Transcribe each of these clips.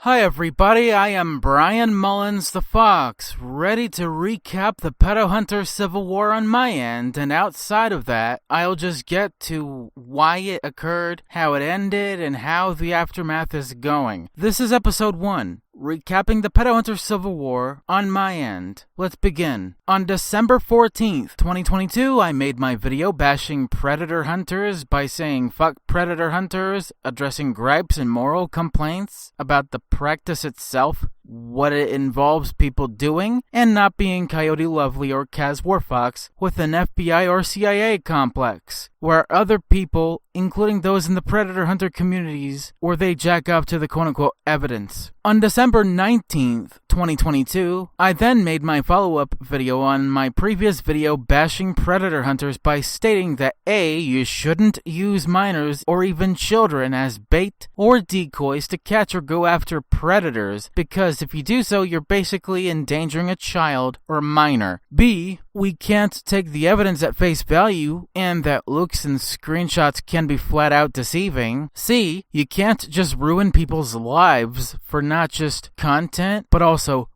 Hi everybody, I am Brian Mullins the Fox, ready to recap the Pedo Hunter Civil War on my end, and outside of that, I'll just get to why it occurred, how it ended, and how the aftermath is going. This is episode 1. Recapping the Pedo Hunter Civil War on my end. Let's begin. On December 14th, 2022, I made my video bashing predator hunters by saying fuck predator hunters, addressing gripes and moral complaints about the practice itself, what it involves people doing, and not being Coyote Lovely or Kaz Warfox with an FBI or CIA complex, where other people, including those in the predator hunter communities, where they jack up to the quote-unquote evidence. On December 19th, 2022, I then made my follow-up video on my previous video bashing predator hunters by stating that A, you shouldn't use minors or even children as bait or decoys to catch or go after predators, because if you do so, you're basically endangering a child or minor. B, we can't take the evidence at face value, and that looks and screenshots can be flat out deceiving. C, you can't just ruin people's lives for not just content, but also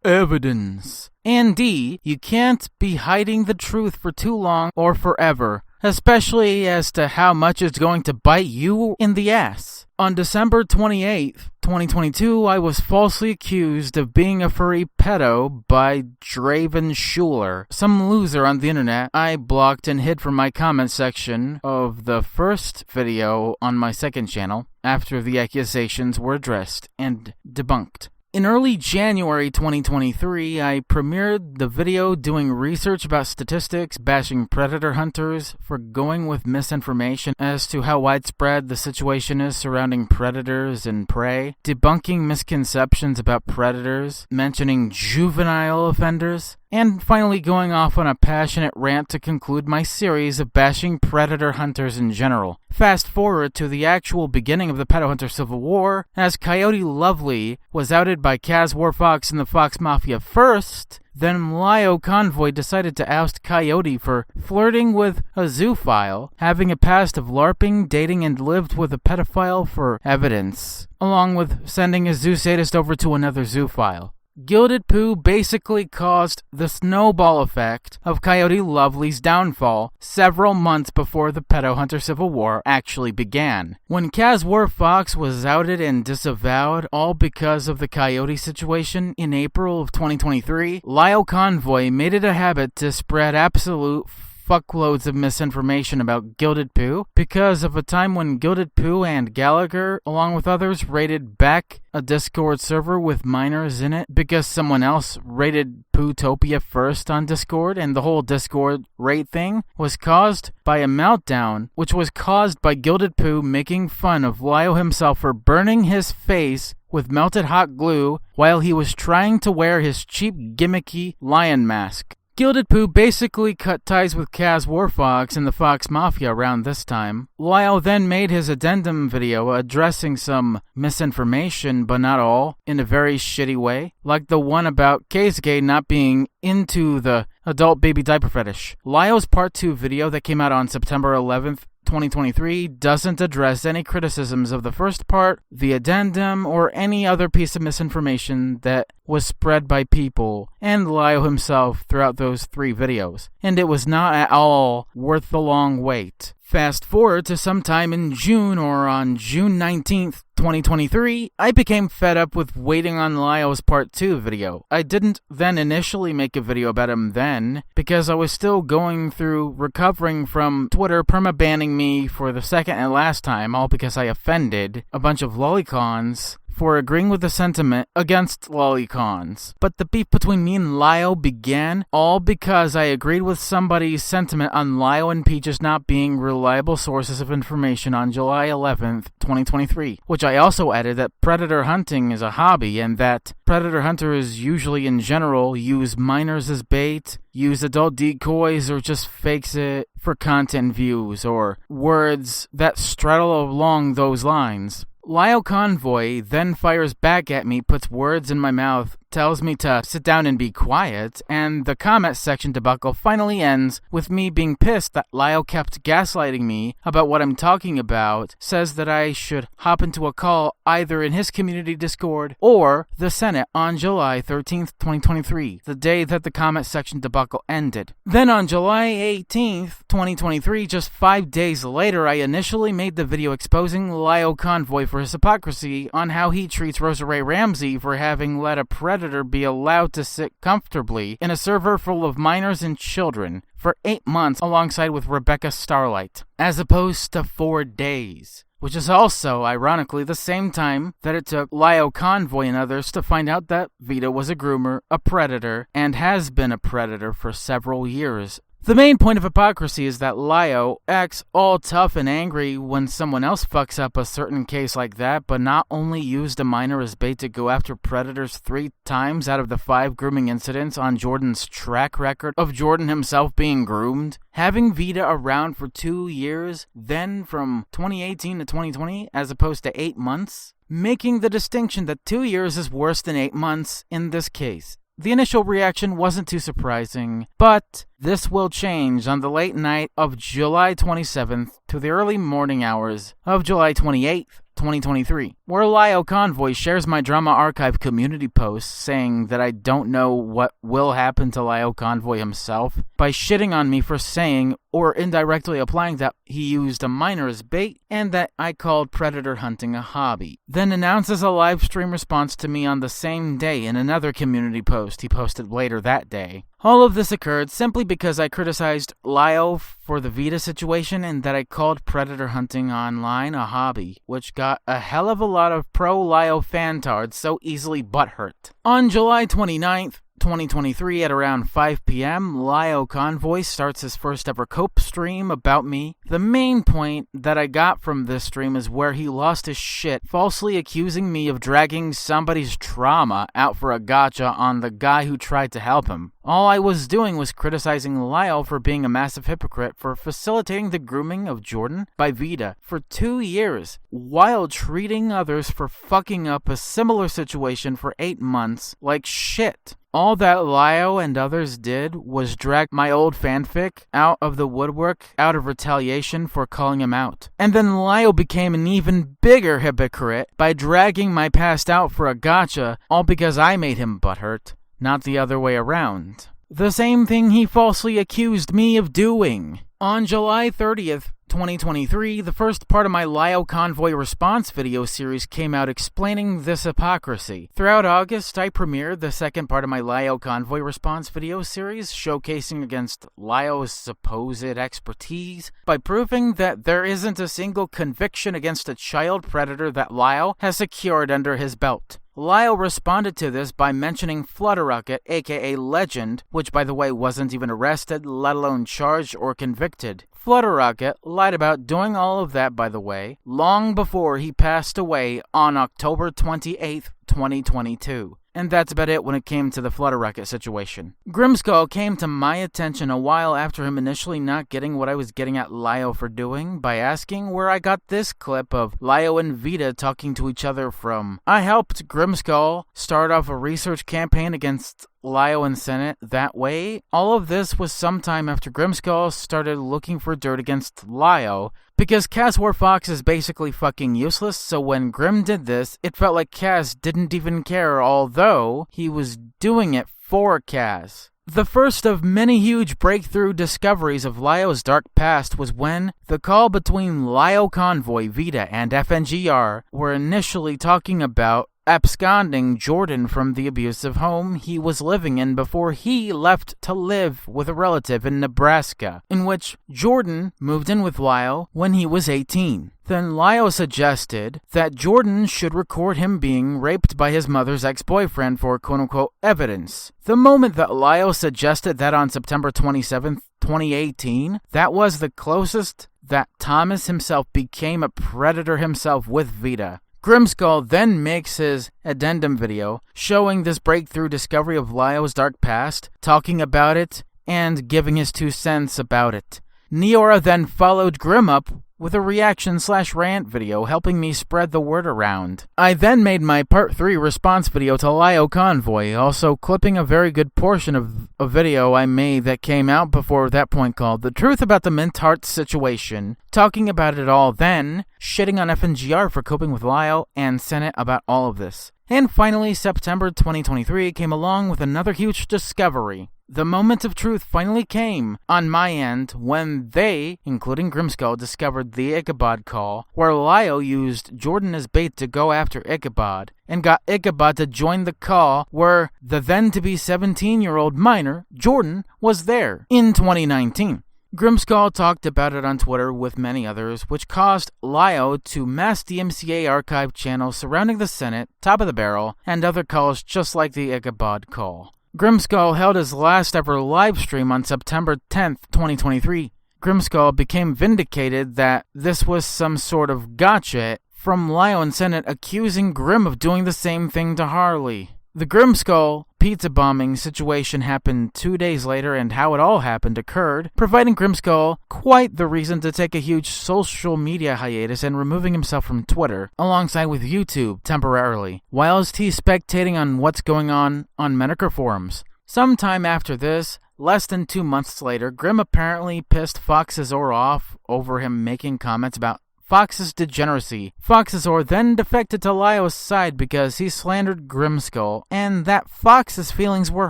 evidence. And D, you can't be hiding the truth for too long or forever, especially as to how much it's going to bite you in the ass. On December 28th, 2022, I was falsely accused of being a furry pedo by Draven Schuler, some loser on the internet I blocked and hid from my comment section of the first video on my second channel after the accusations were addressed and debunked. In early January 2023, I premiered the video doing research about statistics, bashing predator hunters for going with misinformation as to how widespread the situation is surrounding predators and prey, debunking misconceptions about predators, mentioning juvenile offenders, and finally going off on a passionate rant to conclude my series of bashing predator hunters in general. Fast forward to the actual beginning of the Pedo Hunter Civil War, as Coyote Lovely was outed by Kaz Warfox and the Fox Mafia first, then Lio Convoy decided to oust Coyote for flirting with a zoophile, having a past of LARPing, dating, and lived with a pedophile for evidence, along with sending a zoo sadist over to another zoophile. Gilded Poo basically caused the snowball effect of Coyote Lovely's downfall several months before the Pedo Hunter Civil War actually began. When Kaz Warfox was outed and disavowed, all because of the Coyote situation in April of 2023, Lio Convoy made it a habit to spread absolute fuckloads of misinformation about Gilded Poo because of a time when Gilded Poo and Gallagher, along with others, raided back a Discord server with minors in it because someone else raided Pootopia first on Discord, and the whole Discord raid thing was caused by a meltdown, which was caused by Gilded Poo making fun of Lio himself for burning his face with melted hot glue while he was trying to wear his cheap gimmicky lion mask. Gilded Poo basically cut ties with Kaz Warfox and the Fox Mafia around this time. Lio then made his addendum video addressing some misinformation, but not all, in a very shitty way, like the one about Keisuke not being into the adult baby diaper fetish. Lio's part 2 video that came out on September 11th, 2023 doesn't address any criticisms of the first part, the addendum, or any other piece of misinformation that was spread by people and Lio himself throughout those 3 videos, and it was not at all worth the long wait. Fast forward to sometime in June or on June 19th, 2023, I became fed up with waiting on Lio's part 2 video. I didn't then initially make a video about him then, because I was still going through recovering from Twitter perma-banning me for the second and last time, all because I offended a bunch of lolicons for agreeing with the sentiment against lolicons. But the beef between me and Lio began all because I agreed with somebody's sentiment on Lio and Peaches not being reliable sources of information on July 11th, 2023, which I also added that predator hunting is a hobby and that predator hunters usually in general use minors as bait, use adult decoys, or just fakes it for content views, or words that straddle along those lines. Lio Convoy then fires back at me, puts words in my mouth tells me to sit down and be quiet, and the comment section debacle finally ends with me being pissed that Lyle kept gaslighting me about what I'm talking about, says that I should hop into a call either in his community Discord or the Senate on July 13th, 2023, the day that the comment section debacle ended. Then on July 18th, 2023, just 5 days later, I initially made the video exposing Lyle Convoy for his hypocrisy on how he treats Rosa Ray Ramsey for having let a predator be allowed to sit comfortably in a server full of minors and children for 8 months alongside with Rebecca Starlight, as opposed to 4 days. Which is also, ironically, the same time that it took Lyle Convoy and others to find out that Vita was a groomer, a predator, and has been a predator for several years. The main point of hypocrisy is that Lyle acts all tough and angry when someone else fucks up a certain case like that, but not only used a minor as bait to go after predators 3 times out of the 5 grooming incidents on Jordan's track record of Jordan himself being groomed, having Vita around for 2 years, then from 2018 to 2020 as opposed to 8 months, making the distinction that 2 years is worse than 8 months in this case. The initial reaction wasn't too surprising, but this will change on the late night of July 27th to the early morning hours of July 28th, 2023, where Lyle Convoy shares my Drama Archive community post saying that I don't know what will happen to Lyle Convoy himself by shitting on me for saying or indirectly applying that he used a minor as bait and that I called predator hunting a hobby. Then announces a live stream response to me on the same day in another community post he posted later that day. All of this occurred simply because I criticized Lyle for the Vita situation and that I called predator hunting online a hobby, which got a hell of a lot of pro-Lyle fantards so easily butthurt. On July 29th, 2023 at around 5 p.m., Lyle Convoy starts his first ever cope stream about me. The main point that I got from this stream is where he lost his shit, falsely accusing me of dragging somebody's trauma out for a gotcha on the guy who tried to help him. All I was doing was criticizing Lyle for being a massive hypocrite for facilitating the grooming of Jordan by Vita for 2 years, while treating others for fucking up a similar situation for 8 months like shit. All that Lyle and others did was drag my old fanfic out of the woodwork out of retaliation for calling him out. And then Lyle became an even bigger hypocrite by dragging my past out for a gotcha, all because I made him butthurt, not the other way around. The same thing he falsely accused me of doing. On July 30th, 2023, the first part of my Lyle Convoy response video series came out explaining this hypocrisy. Throughout August, I premiered the second part of my Lyle Convoy response video series, showcasing against Lyle's supposed expertise by proving that there isn't a single conviction against a child predator that Lyle has secured under his belt. Lyle responded to this by mentioning Flutterrocket, aka Legend, which by the way wasn't even arrested, let alone charged or convicted. Flutterrocket lied about doing all of that, by the way, long before he passed away on October 28th, 2022. And that's about it when it came to the Flutterrocket situation. Grimskull came to my attention a while after him initially not getting what I was getting at Lyle for doing by asking where I got this clip of Lyle and Vita talking to each other from. I helped Grimskull start off a research campaign against Lyle and Senate that way. All of this was sometime after Grimskull started looking for dirt against Lyle, because Cass War Fox is basically fucking useless, so when Grim did this, it felt like Cass didn't even care, although he was doing it for Cass. The first of many huge breakthrough discoveries of Lyle's dark past was when the call between Lyle Convoy, Vita, and FNGR were initially talking about absconding Jordan from the abusive home he was living in before he left to live with a relative in Nebraska, in which Jordan moved in with Lyle when he was 18. Then Lyle suggested that Jordan should record him being raped by his mother's ex-boyfriend for quote-unquote evidence. The moment that Lyle suggested that on September 27th, 2018, that was the closest that Thomas himself became a predator himself with Vita. Grimskull then makes his addendum video showing this breakthrough discovery of Lyle's dark past, talking about it, and giving his 2 cents about it. Neora then followed Grim up with a reaction/rant video helping me spread the word around. I then made my part 3 response video to Lio Convoy, also clipping a very good portion of a video I made that came out before that point called The Truth About the Mint Heart Situation, talking about it all, then shitting on FNGR for coping with Lio and Senate about all of this. And finally, September 2023 came along with another huge discovery. The moment of truth finally came on my end when they, including Grimskull, discovered the Ichabod call, where Lio used Jordan as bait to go after Ichabod, and got Ichabod to join the call where the then-to-be 17-year-old minor, Jordan, was there in 2019. Grimskull talked about it on Twitter with many others, which caused Lio to mass DMCA archive channels surrounding the Senate, Top of the Barrel, and other calls just like the Ichabod call. Grimskull held his last ever live stream on September 10th, 2023. Grimskull became vindicated that this was some sort of gotcha from Lio and Senate accusing Grim of doing the same thing to Harley. The Grimskull pizza bombing situation happened 2 days later, and how it all happened occurred, providing Grimskull quite the reason to take a huge social media hiatus and removing himself from Twitter, alongside with YouTube temporarily, whilst he's spectating on what's going on Metacritic forums. Sometime after this, less than 2 months later, Grim apparently pissed Foxazor off over him making comments about Fox's degeneracy. Foxazor then defected to Lio's side because he slandered Grimskull, and that Fox's feelings were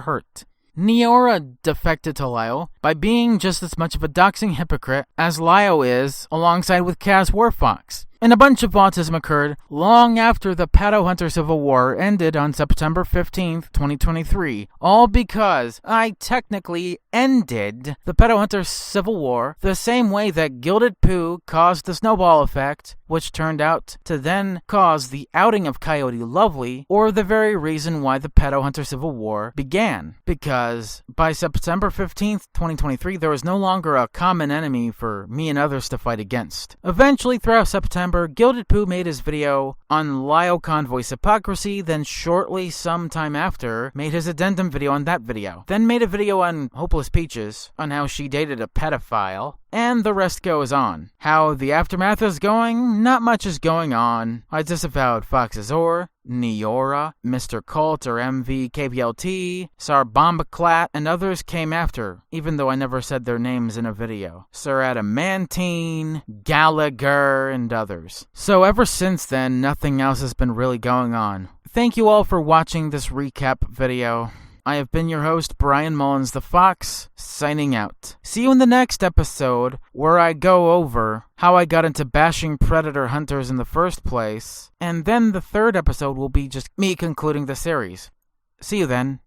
hurt. Neora defected to Lio by being just as much of a doxing hypocrite as Lio is, alongside with Kaz Warfox. And a bunch of autism occurred long after the Pedo Hunter Civil War ended on September 15th, 2023, all because I technically ended the Pedo Hunter Civil War the same way that Gilded Poo caused the snowball effect, which turned out to then cause the outing of Coyote Lovely, or the very reason why the Pedo Hunter Civil War began. Because by September 15th, 2023, there was no longer a common enemy for me and others to fight against. Eventually, throughout September, Gilded Poo made his video on Lio Convoy's hypocrisy, then shortly sometime after, made his addendum video on that video. Then made a video on Hopeless Peaches, on how she dated a pedophile, and the rest goes on. How the aftermath is going? Not much is going on. I disavowed Foxazor, Neora, Mr. Cult or MV KPLT, Sarbombaclat, and others came after, even though I never said their names in a video. Sir Adamantine, Gallagher, and others. So ever since then, nothing else has been really going on. Thank you all for watching this recap video. I have been your host, Brian Mullins the Fox, signing out. See you in the next episode, where I go over how I got into bashing predator hunters in the first place, and then the third episode will be just me concluding the series. See you then.